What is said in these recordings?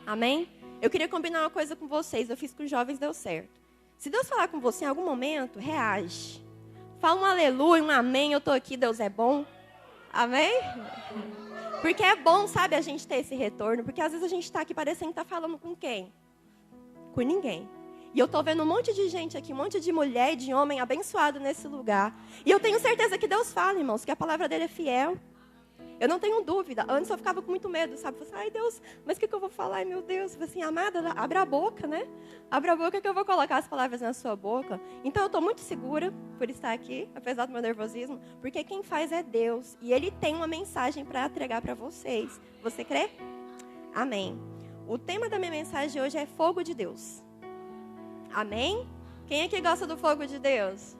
Amém? Eu queria combinar uma coisa com vocês. Eu fiz com os jovens, deu certo. Se Deus falar com você em algum momento, reage. Fala um aleluia, um amém, eu tô aqui, Deus é bom. Amém? Porque é bom, sabe, a gente ter esse retorno. Porque às vezes a gente está aqui parecendo que está falando com quem? Com ninguém. E eu tô vendo um monte de gente aqui, um monte de mulher e de homem abençoado nesse lugar. E eu tenho certeza que Deus fala, irmãos, que a palavra dele é fiel. Eu não tenho dúvida. Antes eu ficava com muito medo, sabe? Eu falei, ai Deus, mas o que eu vou falar? Ai meu Deus, eu falei assim, amada, abre a boca, né? Abre a boca que eu vou colocar as palavras na sua boca. Então eu estou muito segura por estar aqui, apesar do meu nervosismo, porque quem faz é Deus. E Ele tem uma mensagem para entregar para vocês. Você crê? Amém. O tema da minha mensagem hoje é fogo de Deus. Amém? Quem aqui gosta do fogo de Deus?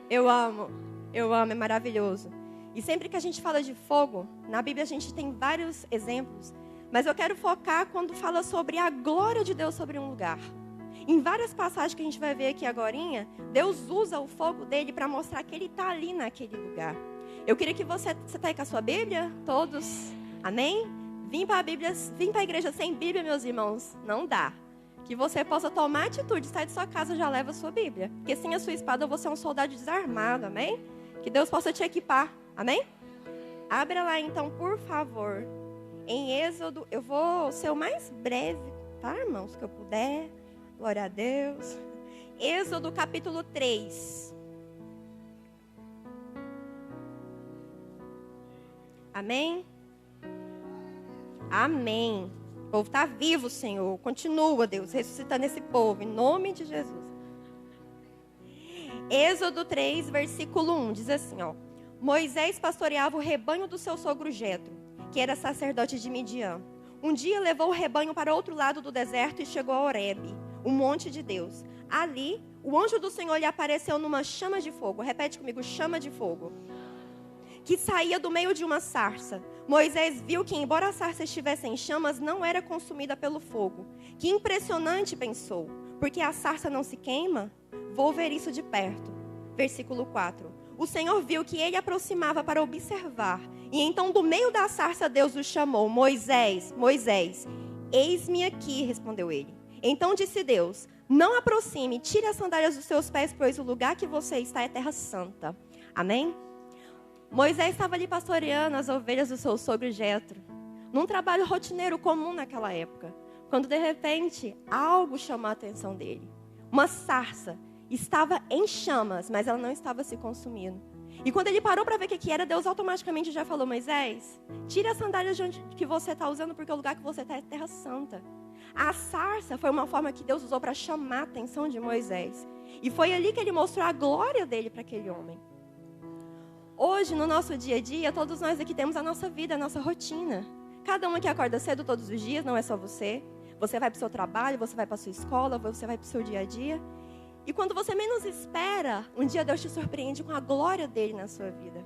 Eu amo, é maravilhoso. E sempre que a gente fala de fogo, na Bíblia a gente tem vários exemplos, mas eu quero focar quando fala sobre a glória de Deus sobre um lugar. Em várias passagens que a gente vai ver aqui agorinha, Deus usa o fogo dele para mostrar que ele está ali naquele lugar. Eu queria que você está aí com a sua Bíblia, todos, amém? Vim para a igreja sem Bíblia, meus irmãos, não dá. Que você possa tomar atitude, sair de sua casa, já leva a sua Bíblia. Porque sem a sua espada você é um soldado desarmado, amém? Que Deus possa te equipar. Amém? Abra lá então, por favor, em Êxodo. Eu vou ser o mais breve, tá, irmãos, que eu puder. Glória a Deus. Êxodo capítulo 3. Amém? Amém. O povo está vivo, Senhor. Continua, Deus, ressuscitando esse povo, em nome de Jesus. Êxodo 3, versículo 1, diz assim, ó. Moisés pastoreava o rebanho do seu sogro Jetro, que era sacerdote de Midian. Um dia levou o rebanho para outro lado do deserto e chegou a Horebe, o monte de Deus. Ali, o anjo do Senhor lhe apareceu numa chama de fogo. Repete comigo, chama de fogo. Que saía do meio de uma sarça. Moisés viu que, embora a sarça estivesse em chamas, não era consumida pelo fogo. Que impressionante, pensou, porque a sarça não se queima? Vou ver isso de perto. Versículo 4. O Senhor viu que ele aproximava para observar. E então do meio da sarça Deus o chamou. Moisés, Moisés. Eis-me aqui, respondeu ele. Então disse Deus, não aproxime, tire as sandálias dos seus pés, pois o lugar que você está é terra santa. Amém? Moisés estava ali pastoreando as ovelhas do seu sogro Jetro, num trabalho rotineiro comum naquela época. Quando de repente algo chamou a atenção dele. Uma sarça. Estava em chamas, mas ela não estava se consumindo. E quando ele parou para ver o que era, Deus automaticamente já falou, Moisés, tire as sandálias de onde que você está usando, porque o lugar que você está é terra santa. A sarça foi uma forma que Deus usou para chamar a atenção de Moisés. E foi ali que ele mostrou a glória dele para aquele homem. Hoje, no nosso dia a dia, todos nós aqui temos a nossa vida, a nossa rotina. Cada um aqui acorda cedo todos os dias, não é só você. Você vai para o seu trabalho, você vai para a sua escola, você vai para o seu dia a dia. E quando você menos espera, um dia Deus te surpreende com a glória dele na sua vida.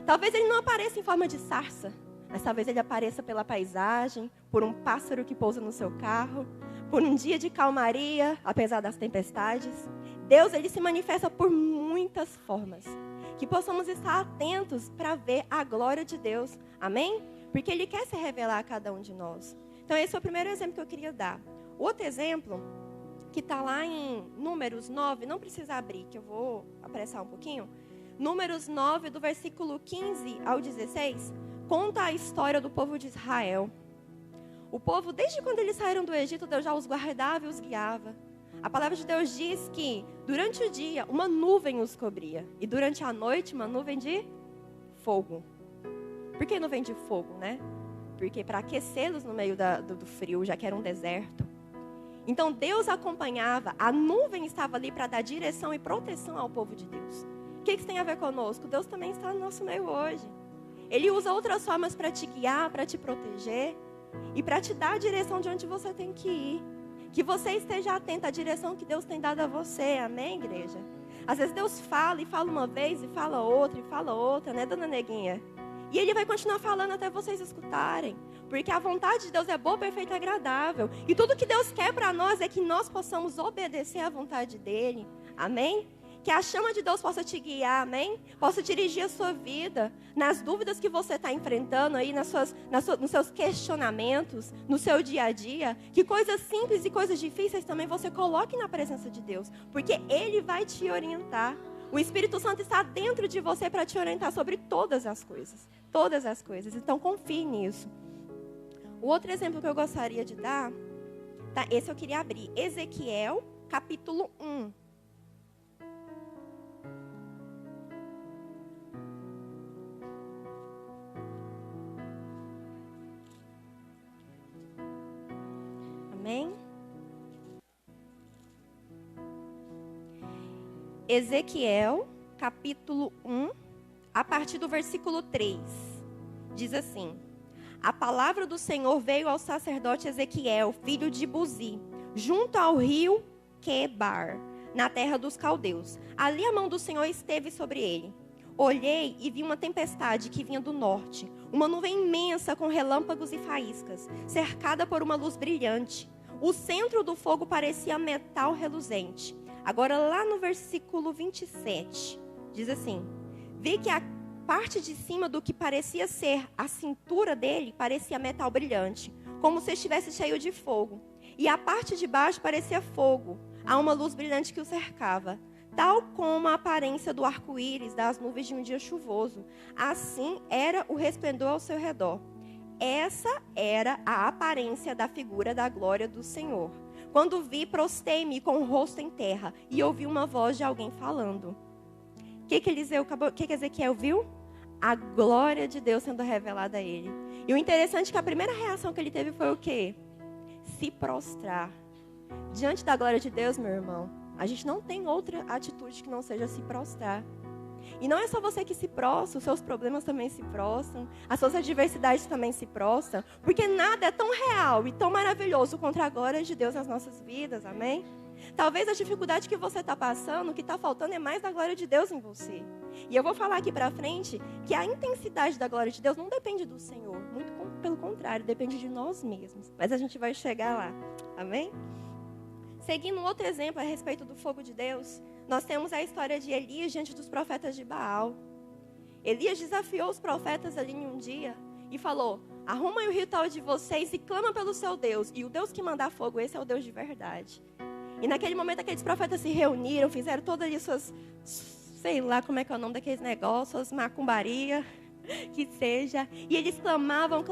Talvez ele não apareça em forma de sarça, mas talvez ele apareça pela paisagem, por um pássaro que pousa no seu carro, por um dia de calmaria, apesar das tempestades. Deus, ele se manifesta por muitas formas. Que possamos estar atentos para ver a glória de Deus. Amém? Porque ele quer se revelar a cada um de nós. Então esse é o primeiro exemplo que eu queria dar. Outro exemplo, que está lá em Números 9, não precisa abrir, que eu vou apressar um pouquinho. Números 9, do versículo 15 ao 16, conta a história do povo de Israel. O povo, desde quando eles saíram do Egito, Deus já os guardava e os guiava. A palavra de Deus diz que, durante o dia, uma nuvem os cobria. E durante a noite, uma nuvem de fogo. Por que nuvem de fogo, né? Porque para aquecê-los no meio do frio, já que era um deserto. Então Deus acompanhava, a nuvem estava ali para dar direção e proteção ao povo de Deus. O que isso tem a ver conosco? Deus também está no nosso meio hoje. Ele usa outras formas para te guiar, para te proteger e para te dar a direção de onde você tem que ir. Que você esteja atento à direção que Deus tem dado a você, amém, igreja? Às vezes Deus fala e fala uma vez e fala outra, né, dona Neguinha? E Ele vai continuar falando até vocês escutarem. Porque a vontade de Deus é boa, perfeita e agradável. E tudo que Deus quer para nós é que nós possamos obedecer à vontade dEle. Amém? Que a chama de Deus possa te guiar, amém? Possa dirigir a sua vida nas dúvidas que você está enfrentando aí, nos seus questionamentos, no seu dia a dia. Que coisas simples e coisas difíceis também você coloque na presença de Deus, porque Ele vai te orientar. O Espírito Santo está dentro de você para te orientar sobre todas as coisas. Todas as coisas. Então confie nisso. O outro exemplo que eu gostaria de dar, tá? Esse eu queria abrir. Ezequiel, capítulo 1. Amém? Ezequiel, capítulo 1, a partir do versículo 3. Diz assim: A palavra do Senhor veio ao sacerdote Ezequiel, filho de Buzi, junto ao rio Quebar, na terra dos caldeus. Ali a mão do Senhor esteve sobre ele. Olhei e vi uma tempestade que vinha do norte, uma nuvem imensa com relâmpagos e faíscas, cercada por uma luz brilhante. O centro do fogo parecia metal reluzente. Agora lá no versículo 27, diz assim: Vi que a parte de cima do que parecia ser a cintura dele parecia metal brilhante, como se estivesse cheio de fogo. E a parte de baixo parecia fogo. Há uma luz brilhante que o cercava, tal como a aparência do arco-íris das nuvens de um dia chuvoso. Assim era o resplendor ao seu redor. Essa era a aparência da figura da glória do Senhor. Quando vi, prostei-me com o rosto em terra e ouvi uma voz de alguém falando. O que Ezequiel viu? A glória de Deus sendo revelada a ele. E o interessante é que a primeira reação que ele teve foi o quê? Se prostrar. Diante da glória de Deus, meu irmão, a gente não tem outra atitude que não seja se prostrar. E não é só você que se prostra, os seus problemas também se prostram, as suas adversidades também se prostram, porque nada é tão real e tão maravilhoso contra a glória de Deus nas nossas vidas, amém? Talvez a dificuldade que você está passando, o que está faltando é mais da glória de Deus em você. E eu vou falar aqui para frente que a intensidade da glória de Deus não depende do Senhor, muito pelo contrário, depende de nós mesmos. Mas a gente vai chegar lá, amém? Seguindo outro exemplo a respeito do fogo de Deus, nós temos a história de Elias diante dos profetas de Baal. Elias desafiou os profetas ali em um dia e falou: arrumem o ritual de vocês e clama pelo seu Deus. E o Deus que mandar fogo, esse é o Deus de verdade. E naquele momento aqueles profetas se reuniram, fizeram todas ali suas, sei lá como é que é o nome daqueles negócios, suas macumbaria, que seja. E eles clamavam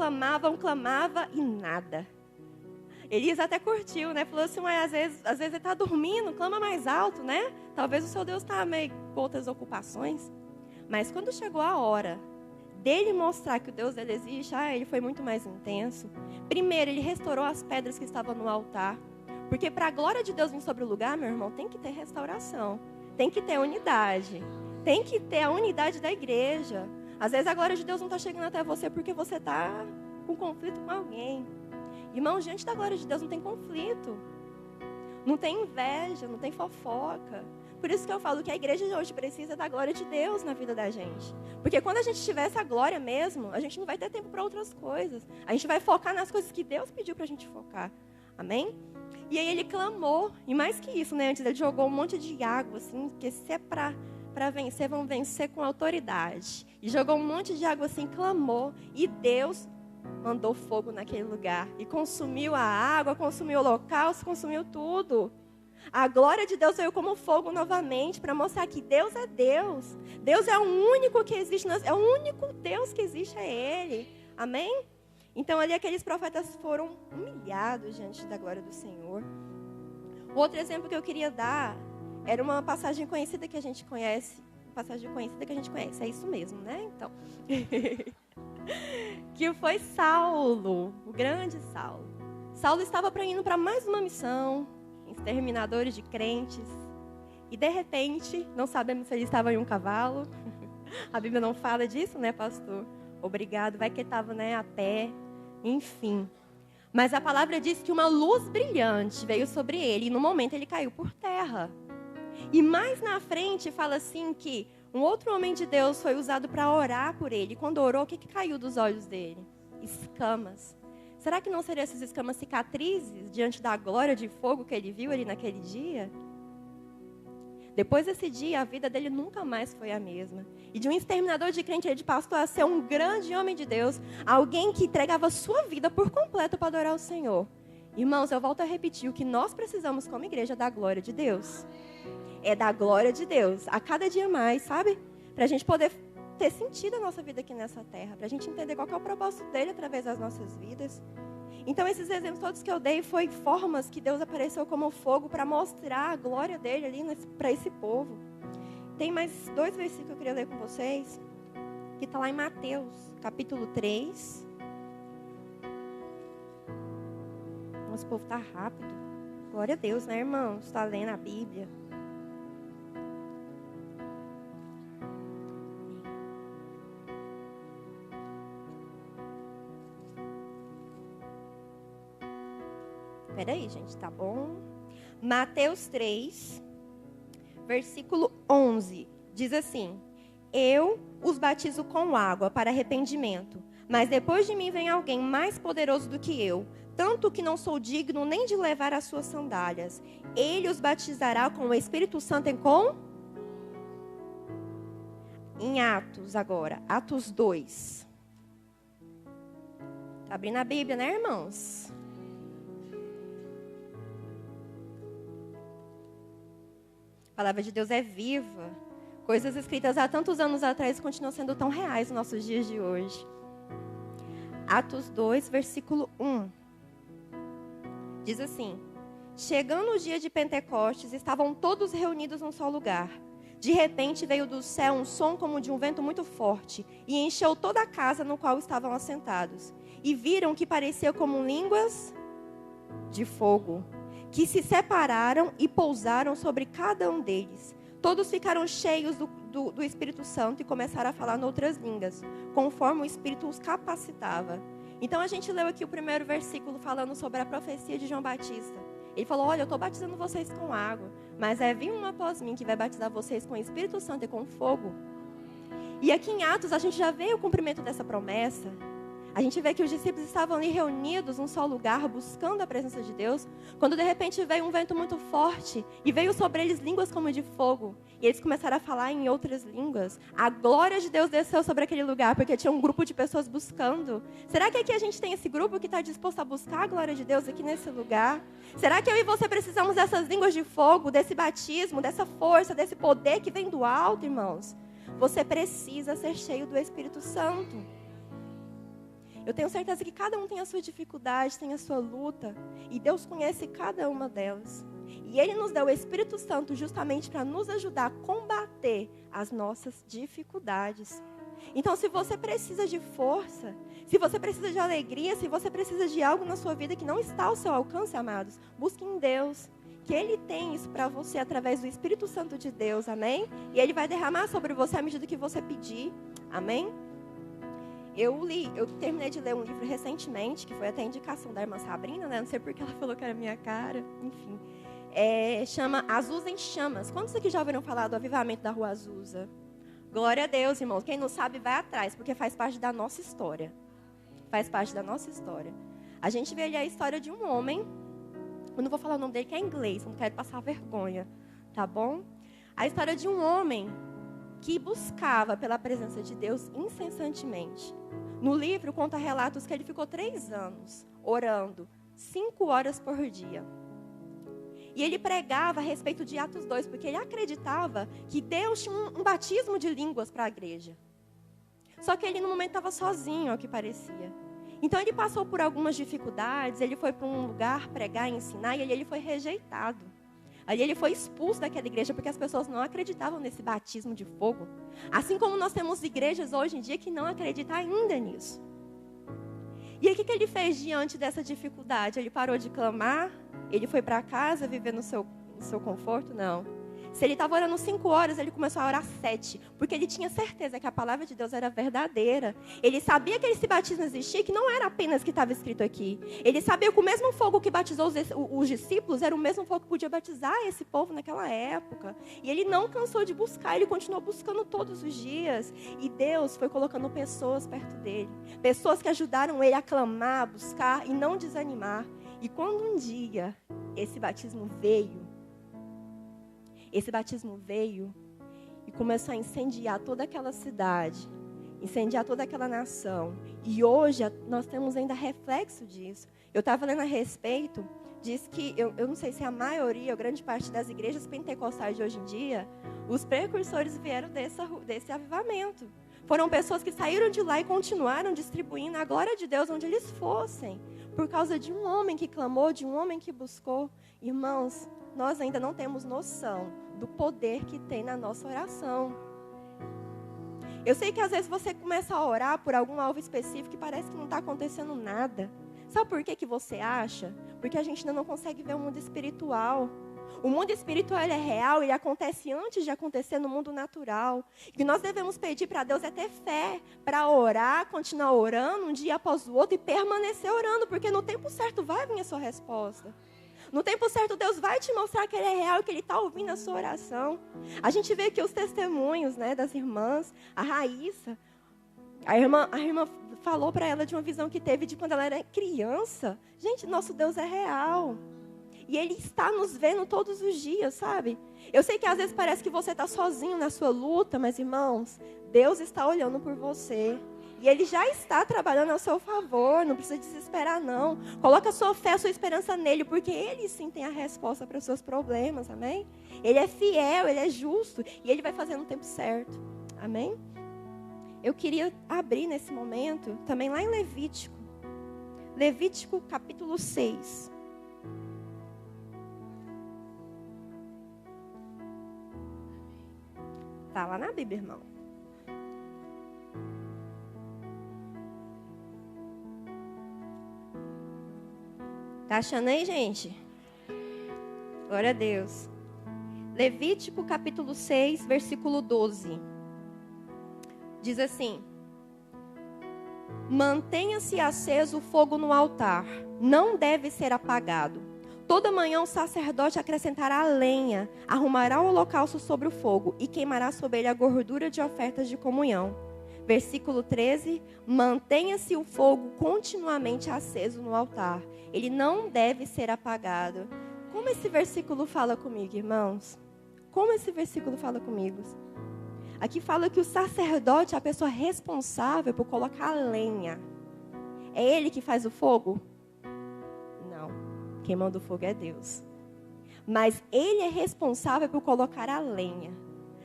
e nada. Elias até curtiu, né? Falou assim, às vezes ele está dormindo, clama mais alto, né? Talvez o seu Deus está meio com outras ocupações. Mas quando chegou a hora dele mostrar que o Deus dele existe, ele foi muito mais intenso. Primeiro, ele restaurou as pedras que estavam no altar. Porque para a glória de Deus vir sobre o lugar, meu irmão, tem que ter restauração. Tem que ter unidade. Tem que ter a unidade da igreja. Às vezes a glória de Deus não está chegando até você porque você está com conflito com alguém. Irmão, diante da glória de Deus não tem conflito. Não tem inveja, não tem fofoca. Por isso que eu falo que a igreja de hoje precisa da glória de Deus na vida da gente. Porque quando a gente tiver essa glória mesmo, a gente não vai ter tempo para outras coisas. A gente vai focar nas coisas que Deus pediu para a gente focar. Amém? E aí ele clamou. E mais que isso, né? Antes ele jogou um monte de água, assim, que se é para vencer, vão vencer com autoridade. E jogou um monte de água assim, clamou. E Deus mandou fogo naquele lugar. E consumiu a água, consumiu o holocausto, consumiu tudo. A glória de Deus veio como fogo novamente para mostrar que Deus é Deus. Deus é o único que existe. É o único Deus que existe, é Ele. Amém? Então ali aqueles profetas foram humilhados diante da glória do Senhor. O outro exemplo que eu queria dar era uma passagem conhecida que a gente conhece. É isso mesmo, né? Então... que foi Saulo, o grande Saulo. Saulo estava indo para mais uma missão, exterminadores de crentes. E de repente, não sabemos se ele estava em um cavalo. A Bíblia não fala disso, né, pastor? Obrigado, vai que ele estava, né, a pé. Enfim. Mas a palavra diz que uma luz brilhante veio sobre ele. E no momento ele caiu por terra. E mais na frente fala assim que um outro homem de Deus foi usado para orar por ele. E quando orou, o que caiu dos olhos dele? Escamas. Será que não seriam essas escamas cicatrizes diante da glória de fogo que ele viu ali naquele dia? Depois desse dia, a vida dele nunca mais foi a mesma. E de um exterminador de crente, ele passou a ser um grande homem de Deus. Alguém que entregava a sua vida por completo para adorar o Senhor. Irmãos, eu volto a repetir, o que nós precisamos como igreja é da glória de Deus. É da glória de Deus, a cada dia mais, sabe? Para a gente poder ter sentido a nossa vida aqui nessa terra. Para a gente entender qual que é o propósito dele através das nossas vidas. Então, esses exemplos todos que eu dei foi formas que Deus apareceu como fogo para mostrar a glória dele ali para esse povo. Tem mais 2 versículos que eu queria ler com vocês, que está lá em Mateus, capítulo 3. Nosso povo está rápido. Glória a Deus, né, irmãos? Está lendo a Bíblia. Peraí, gente, tá bom? Mateus 3, versículo 11, diz assim: Eu os batizo com água para arrependimento, mas depois de mim vem alguém mais poderoso do que eu, tanto que não sou digno nem de levar as suas sandálias. Ele os batizará com o Espírito Santo em Atos agora, Atos 2. Tá abrindo a Bíblia, né, irmãos? A palavra de Deus é viva. Coisas escritas há tantos anos atrás continuam sendo tão reais nos nossos dias de hoje. Atos 2, versículo 1. Diz assim: Chegando o dia de Pentecostes, estavam todos reunidos num só lugar. De repente veio do céu um som como de um vento muito forte e encheu toda a casa no qual estavam assentados. E viram que parecia como línguas de fogo, que se separaram e pousaram sobre cada um deles. Todos ficaram cheios do Espírito Santo e começaram a falar em outras línguas, conforme o Espírito os capacitava. Então a gente leu aqui o primeiro versículo falando sobre a profecia de João Batista. Ele falou: olha, eu estou batizando vocês com água, mas vir um após mim que vai batizar vocês com o Espírito Santo e com fogo. E aqui em Atos a gente já vê o cumprimento dessa promessa. A gente vê que os discípulos estavam ali reunidos num só lugar, buscando a presença de Deus, quando de repente veio um vento muito forte e veio sobre eles línguas como de fogo. E eles começaram a falar em outras línguas. A glória de Deus desceu sobre aquele lugar, porque tinha um grupo de pessoas buscando. Será que aqui a gente tem esse grupo que está disposto a buscar a glória de Deus aqui nesse lugar? Será que eu e você precisamos dessas línguas de fogo, desse batismo, dessa força, desse poder que vem do alto, irmãos? Você precisa ser cheio do Espírito Santo. Eu tenho certeza que cada um tem a sua dificuldade, tem a sua luta. E Deus conhece cada uma delas. E Ele nos deu o Espírito Santo justamente para nos ajudar a combater as nossas dificuldades. Então, se você precisa de força, se você precisa de alegria, se você precisa de algo na sua vida que não está ao seu alcance, amados, busque em Deus. Que Ele tem isso para você através do Espírito Santo de Deus, amém? E Ele vai derramar sobre você à medida que você pedir, amém? Eu terminei de ler um livro recentemente, que foi até indicação da irmã Sabrina, né? Não sei porque ela falou que era minha cara, enfim. Chama Azusa em Chamas. Quantos aqui já ouviram falar do avivamento da Rua Azusa? Glória a Deus, irmãos. Quem não sabe, vai atrás, porque faz parte da nossa história. Faz parte da nossa história. A gente vê ali a história de um homem, eu não vou falar o nome dele, que é em inglês, eu não quero passar vergonha, tá bom? A história de um homem que buscava pela presença de Deus incessantemente. No livro conta relatos que ele ficou 3 anos orando, 5 horas por dia. E ele pregava a respeito de Atos 2, porque ele acreditava que Deus tinha um batismo de línguas para a igreja. Só que ele no momento estava sozinho, ao que parecia. Então ele passou por algumas dificuldades, ele foi para um lugar pregar e ensinar, e ele foi rejeitado. Ali ele foi expulso daquela igreja porque as pessoas não acreditavam nesse batismo de fogo. Assim como nós temos igrejas hoje em dia que não acreditam ainda nisso. E aí o que ele fez diante dessa dificuldade? Ele parou de clamar? Ele foi para casa viver no seu conforto? Não. Se ele estava orando 5 horas, ele começou a orar 7. Porque ele tinha certeza que a palavra de Deus era verdadeira. Ele sabia que esse batismo existia, que não era apenas o que estava escrito aqui. Ele sabia que o mesmo fogo que batizou os discípulos era o mesmo fogo que podia batizar esse povo naquela época. E ele não cansou de buscar, ele continuou buscando todos os dias. E Deus foi colocando pessoas perto dele. Pessoas que ajudaram ele a clamar, a buscar e não desanimar. E quando um dia esse batismo veio, Esse batismo veio e começou a incendiar toda aquela cidade, incendiar toda aquela nação. E hoje nós temos ainda reflexo disso. Eu estava lendo a respeito, diz que, eu não sei se a maioria, ou grande parte das igrejas pentecostais de hoje em dia, os precursores vieram desse avivamento. Foram pessoas que saíram de lá e continuaram distribuindo a glória de Deus onde eles fossem. Por causa de um homem que clamou, de um homem que buscou. Irmãos, nós ainda não temos noção do poder que tem na nossa oração. Eu sei que às vezes você começa a orar por algum alvo específico e parece que não está acontecendo nada. Sabe por que você acha? Porque a gente ainda não consegue ver o mundo espiritual. O mundo espiritual ele é real, ele acontece antes de acontecer no mundo natural. O que nós devemos pedir para Deus é ter fé, para orar, continuar orando um dia após o outro e permanecer orando, porque no tempo certo vai vir a sua resposta. No tempo certo Deus vai te mostrar que Ele é real, que Ele está ouvindo a sua oração. A gente vê aqui os testemunhos, né, das irmãs, a Raíssa. A irmã falou para ela de uma visão que teve de quando ela era criança. Gente, nosso Deus é real. E Ele está nos vendo todos os dias, sabe? Eu sei que às vezes parece que você está sozinho na sua luta, mas irmãos, Deus está olhando por você. E Ele já está trabalhando a seu favor, não precisa desesperar não. Coloca a sua fé, a sua esperança nele, porque Ele sim tem a resposta para os seus problemas, amém? Ele é fiel, Ele é justo, e Ele vai fazer no tempo certo, amém? Eu queria abrir nesse momento, também lá em Levítico. Levítico capítulo 6. Está lá na Bíblia, irmão. Tá achando aí, gente? Glória a Deus. Levítico capítulo 6, versículo 12. Diz assim: mantenha-se aceso o fogo no altar, não deve ser apagado. Toda manhã o sacerdote acrescentará lenha, arrumará o holocausto sobre o fogo e queimará sobre ele a gordura de ofertas de comunhão. Versículo 13, mantenha-se o fogo continuamente aceso no altar. Ele não deve ser apagado. Como esse versículo fala comigo, irmãos? Como esse versículo fala comigo? Aqui fala que o sacerdote é a pessoa responsável por colocar a lenha. É ele que faz o fogo? Não. Quem manda o fogo é Deus. Mas ele é responsável por colocar a lenha.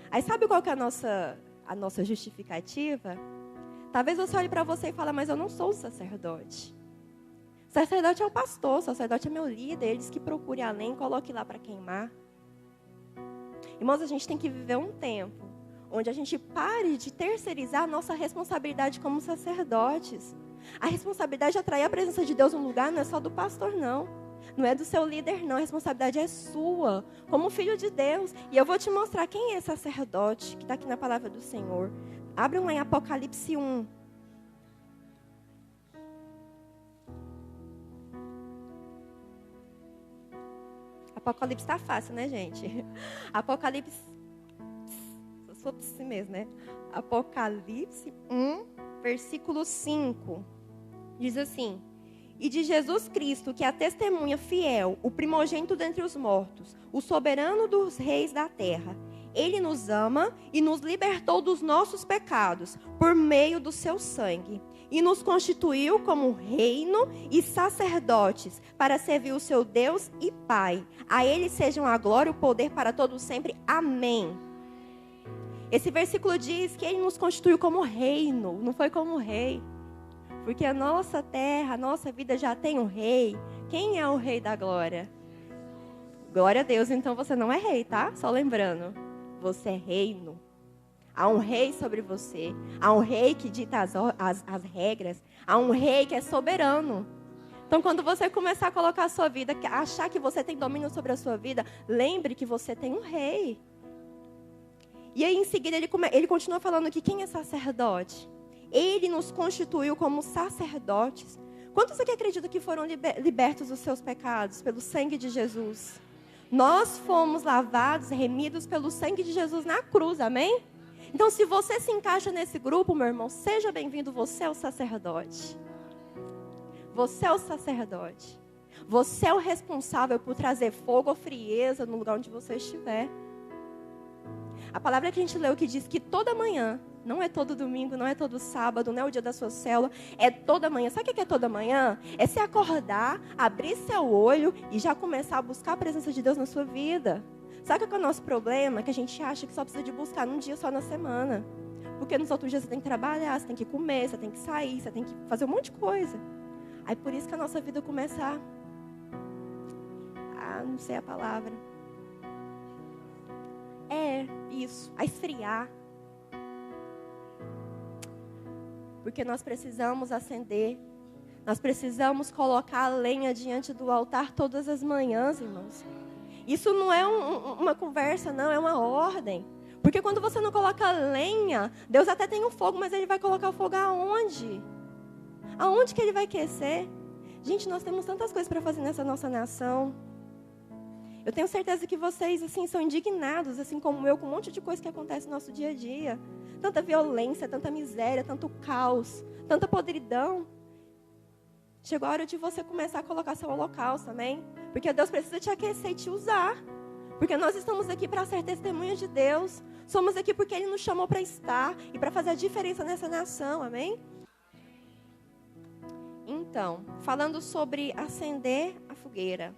Aí sabe qual que é a nossa justificativa? Talvez você olhe para você e fale, mas eu não sou o sacerdote. O sacerdote é o pastor, o sacerdote é meu líder, eles que procurem a lenha e coloquem lá para queimar. Irmãos, a gente tem que viver um tempo onde a gente pare de terceirizar a nossa responsabilidade como sacerdotes. A responsabilidade de atrair a presença de Deus no lugar não é só do pastor, não. Não é do seu líder, não. A responsabilidade é sua, como filho de Deus. E eu vou te mostrar quem é esse sacerdote, que está aqui na palavra do Senhor. Abram lá em Apocalipse 1. Apocalipse está fácil, né, gente? Apocalipse... Sou de si mesmo, né? Apocalipse 1, versículo 5. Diz assim: e de Jesus Cristo, que é a testemunha fiel, o primogênito dentre os mortos, o soberano dos reis da terra. Ele nos ama e nos libertou dos nossos pecados, por meio do seu sangue. E nos constituiu como reino e sacerdotes, para servir o seu Deus e Pai. A Ele sejam a glória e o poder para todos sempre. Amém. Esse versículo diz que Ele nos constituiu como reino, não foi como rei. Porque a nossa terra, a nossa vida já tem um rei. Quem é o rei da glória? Glória a Deus, então você não é rei, tá? Só lembrando, você é reino. Há um rei sobre você. Há um rei que dita as regras. Há um rei que é soberano. Então, quando você começar a colocar a sua vida, achar que você tem domínio sobre a sua vida, lembre que você tem um rei. E aí, em seguida, ele continua falando que quem é sacerdote? Ele nos constituiu como sacerdotes. Quantos aqui acreditam que foram libertos dos seus pecados pelo sangue de Jesus? Nós fomos lavados, remidos pelo sangue de Jesus na cruz, amém? Então, se você se encaixa nesse grupo, meu irmão, seja bem-vindo, você é o sacerdote. Você é o sacerdote. Você é o responsável por trazer fogo ou frieza no lugar onde você estiver. A palavra que a gente leu que diz que toda manhã, não é todo domingo, não é todo sábado, não é o dia da sua célula, é toda manhã. Sabe o que é toda manhã? É se acordar, abrir seu olho e já começar a buscar a presença de Deus na sua vida. Sabe qual é o nosso problema? Que a gente acha que só precisa de buscar num dia só na semana. Porque nos outros dias você tem que trabalhar, você tem que comer, você tem que sair, você tem que fazer um monte de coisa. Aí por isso que a nossa vida começa não sei a palavra. Isso, a esfriar. Porque nós precisamos acender, nós precisamos colocar a lenha diante do altar todas as manhãs, irmãos. Isso não é uma conversa, não, é uma ordem. Porque quando você não coloca a lenha, Deus até tem um fogo, mas Ele vai colocar o fogo aonde? Aonde que Ele vai aquecer? Gente, nós temos tantas coisas para fazer nessa nossa nação. Eu tenho certeza que vocês, assim, são indignados, assim como eu, com um monte de coisa que acontece no nosso dia a dia. Tanta violência, tanta miséria, tanto caos, tanta podridão. Chegou a hora de você começar a colocar seu holocausto, amém? Porque Deus precisa te aquecer e te usar. Porque nós estamos aqui para ser testemunhas de Deus. Somos aqui porque Ele nos chamou para estar e para fazer a diferença nessa nação, amém? Então, falando sobre acender a fogueira.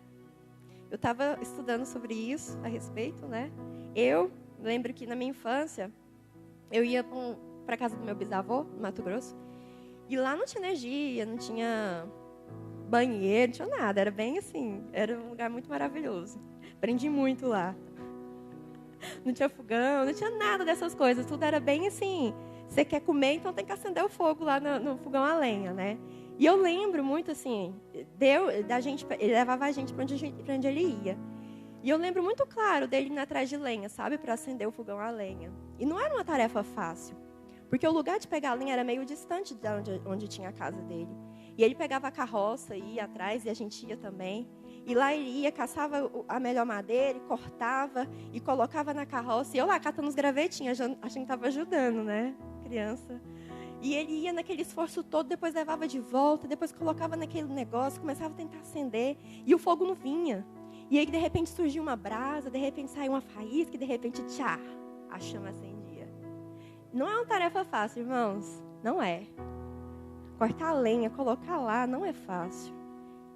Eu estava estudando sobre isso, a respeito, né? Eu lembro que na minha infância, eu ia para a casa do meu bisavô, no Mato Grosso. E lá não tinha energia, não tinha banheiro, não tinha nada. Era bem assim, era um lugar muito maravilhoso. Aprendi muito lá. Não tinha fogão, não tinha nada dessas coisas. Tudo era bem assim, você quer comer, então tem que acender o fogo lá no fogão a lenha, né? E eu lembro muito assim, ele levava a gente para onde ele ia. E eu lembro muito claro dele indo atrás de lenha, sabe? Para acender o fogão a lenha. E não era uma tarefa fácil. Porque o lugar de pegar a lenha era meio distante de onde tinha a casa dele. E ele pegava a carroça e ia atrás, e a gente ia também. E lá ele ia, caçava a melhor madeira, e cortava e colocava na carroça. E eu lá catando os gravetinhos, achando que estava ajudando, né? Criança. E ele ia naquele esforço todo, depois levava de volta, depois colocava naquele negócio, começava a tentar acender. E o fogo não vinha. E aí, de repente, surgia uma brasa, de repente saiu uma faísca, e de repente, tchá, a chama acendia. Não é uma tarefa fácil, irmãos. Não é. Cortar a lenha, colocar lá, não é fácil.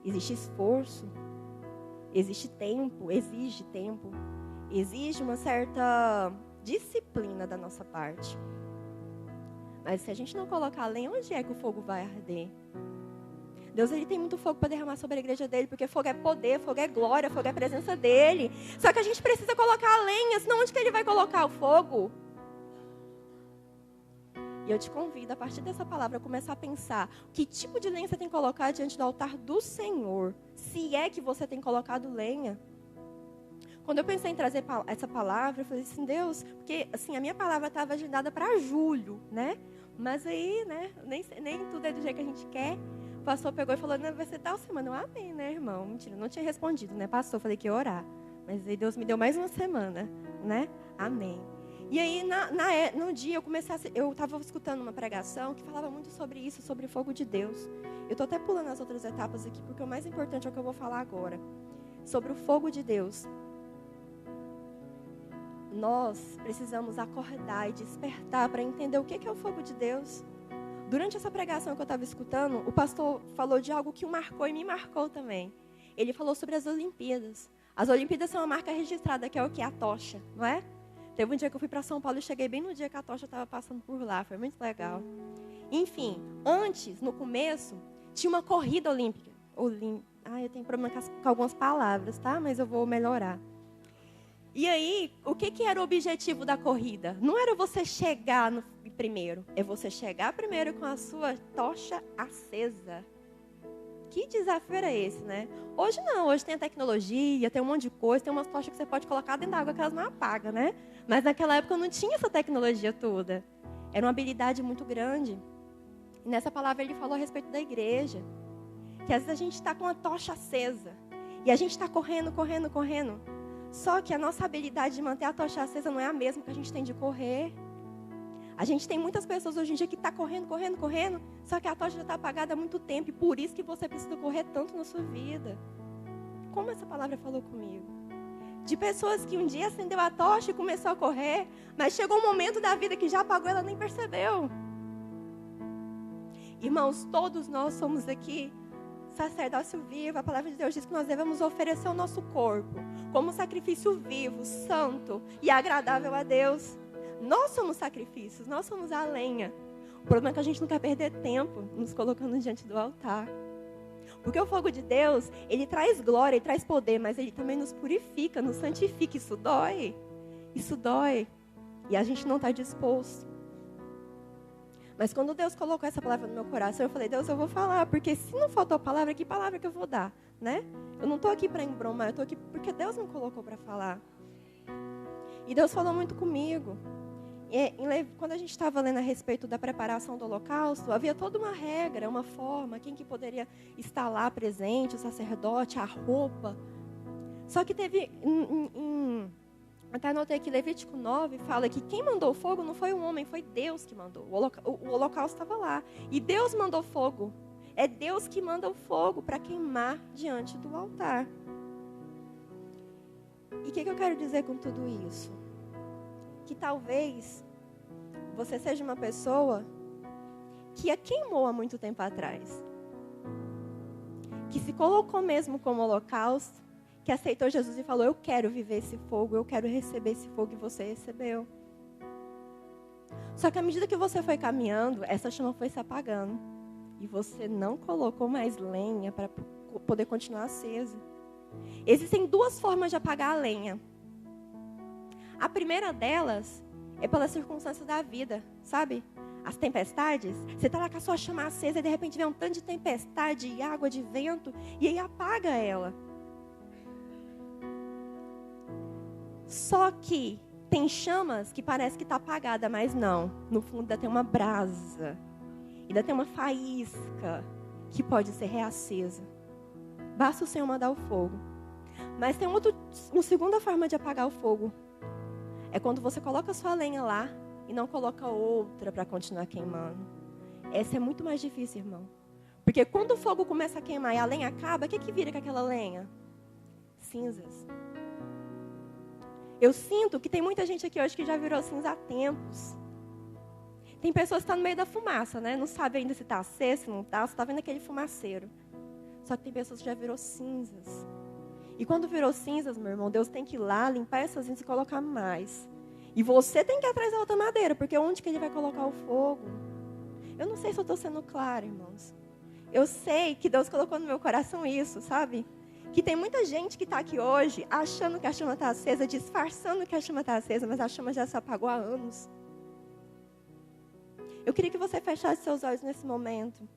Existe esforço. Existe tempo, exige tempo. Exige uma certa disciplina da nossa parte. Mas se a gente não colocar a lenha, onde é que o fogo vai arder? Deus, Ele tem muito fogo para derramar sobre a igreja dele, porque fogo é poder, fogo é glória, fogo é a presença dele. Só que a gente precisa colocar a lenha, senão onde que Ele vai colocar o fogo? E eu te convido, a partir dessa palavra, a começar a pensar que tipo de lenha você tem que colocar diante do altar do Senhor. Se é que você tem colocado lenha. Quando eu pensei em trazer essa palavra, eu falei assim, Deus, porque assim, a minha palavra estava agendada para julho, né? Mas aí, né, nem tudo é do jeito que a gente quer. O pastor pegou e falou, não, vai ser tal semana. Eu amei, né, irmão? Mentira, não tinha respondido, né, pastor? Falei que ia orar. Mas aí Deus me deu mais uma semana, né? Amém. E aí, no dia, eu estava escutando uma pregação que falava muito sobre isso, sobre o fogo de Deus. Eu estou até pulando as outras etapas aqui, porque o mais importante é o que eu vou falar agora. Sobre o fogo de Deus. Nós precisamos acordar e despertar para entender o que é o fogo de Deus. Durante essa pregação que eu estava escutando, o pastor falou de algo que o marcou e me marcou também. Ele falou sobre as Olimpíadas. As Olimpíadas são uma marca registrada, que é o que? A tocha, não é? Teve um dia que eu fui para São Paulo e cheguei bem no dia que a tocha estava passando por lá. Foi muito legal. Enfim, antes, no começo, tinha uma corrida olímpica. Eu tenho problema com algumas palavras, tá? Mas eu vou melhorar. E aí, o que era o objetivo da corrida? Não era você chegar primeiro. É você chegar primeiro com a sua tocha acesa. Que desafio era esse, né? Hoje não, hoje tem a tecnologia, tem um monte de coisa, tem umas tochas que você pode colocar dentro da água que elas não apagam, né? Mas naquela época não tinha essa tecnologia toda. Era uma habilidade muito grande. E nessa palavra ele falou a respeito da igreja. Que às vezes a gente está com a tocha acesa. E a gente está correndo. Só que a nossa habilidade de manter a tocha acesa não é a mesma que a gente tem de correr. A gente tem muitas pessoas hoje em dia que estão correndo, só que a tocha já está apagada há muito tempo, e por isso que você precisa correr tanto na sua vida. Como essa palavra falou comigo? De pessoas que um dia acendeu a tocha e começou a correr, mas chegou um momento da vida que já apagou, ela nem percebeu. Irmãos, todos nós somos aqui sacerdócio vivo. A palavra de Deus diz que nós devemos oferecer o nosso corpo como sacrifício vivo, santo e agradável a Deus. Nós somos sacrifícios, nós somos a lenha. O problema é que a gente não quer perder tempo nos colocando diante do altar. Porque o fogo de Deus, ele traz glória, ele traz poder, mas ele também nos purifica, nos santifica. Isso dói. Isso dói. E a gente não está disposto. Mas quando Deus colocou essa palavra no meu coração, eu falei, Deus, eu vou falar. Porque se não faltou palavra, que palavra que eu vou dar? Né? Eu não estou aqui para embromar, eu estou aqui porque Deus me colocou para falar. E Deus falou muito comigo. Quando a gente estava lendo a respeito da preparação do holocausto, havia toda uma regra, uma forma, quem que poderia estar lá presente, o sacerdote, a roupa. Só que teve, até anotei aqui, Levítico 9, fala que quem mandou o fogo não foi um homem, foi Deus que mandou. O holocausto estava lá. E Deus mandou fogo. É Deus que manda o fogo para queimar diante do altar. E o que eu quero dizer com tudo isso? Que talvez você seja uma pessoa que a queimou há muito tempo atrás. Que se colocou mesmo como holocausto, que aceitou Jesus e falou, eu quero viver esse fogo, eu quero receber esse fogo que você recebeu. Só que à medida que você foi caminhando, essa chama foi se apagando. E você não colocou mais lenha para poder continuar acesa. Existem duas formas de apagar a lenha. A primeira delas é pela circunstância da vida, sabe? As tempestades. Você está lá com a sua chama acesa e de repente vem um tanto de tempestade, de água, de vento, e aí apaga ela. Só que tem chamas que parece que está apagada, mas não. No fundo ainda tem uma brasa, ainda tem uma faísca que pode ser reacesa. Basta o Senhor mandar o fogo. Mas tem uma segunda forma de apagar o fogo. É quando você coloca a sua lenha lá e não coloca outra para continuar queimando. Essa é muito mais difícil, irmão. Porque quando o fogo começa a queimar e a lenha acaba, o que vira com aquela lenha? Cinzas. Eu sinto que tem muita gente aqui hoje que já virou cinza há tempos. Tem pessoas que estão no meio da fumaça, né? Não sabe ainda se está aceso, se não está. Você está vendo aquele fumaceiro. Só que tem pessoas que já virou cinzas. E quando virou cinzas, meu irmão, Deus tem que ir lá, limpar essas cinzas e colocar mais. E você tem que ir atrás da outra madeira, porque onde que ele vai colocar o fogo? Eu não sei se eu estou sendo clara, irmãos. Eu sei que Deus colocou no meu coração isso, sabe? Que tem muita gente que está aqui hoje, achando que a chama está acesa, disfarçando que a chama está acesa, mas a chama já se apagou há anos. Eu queria que você fechasse seus olhos nesse momento.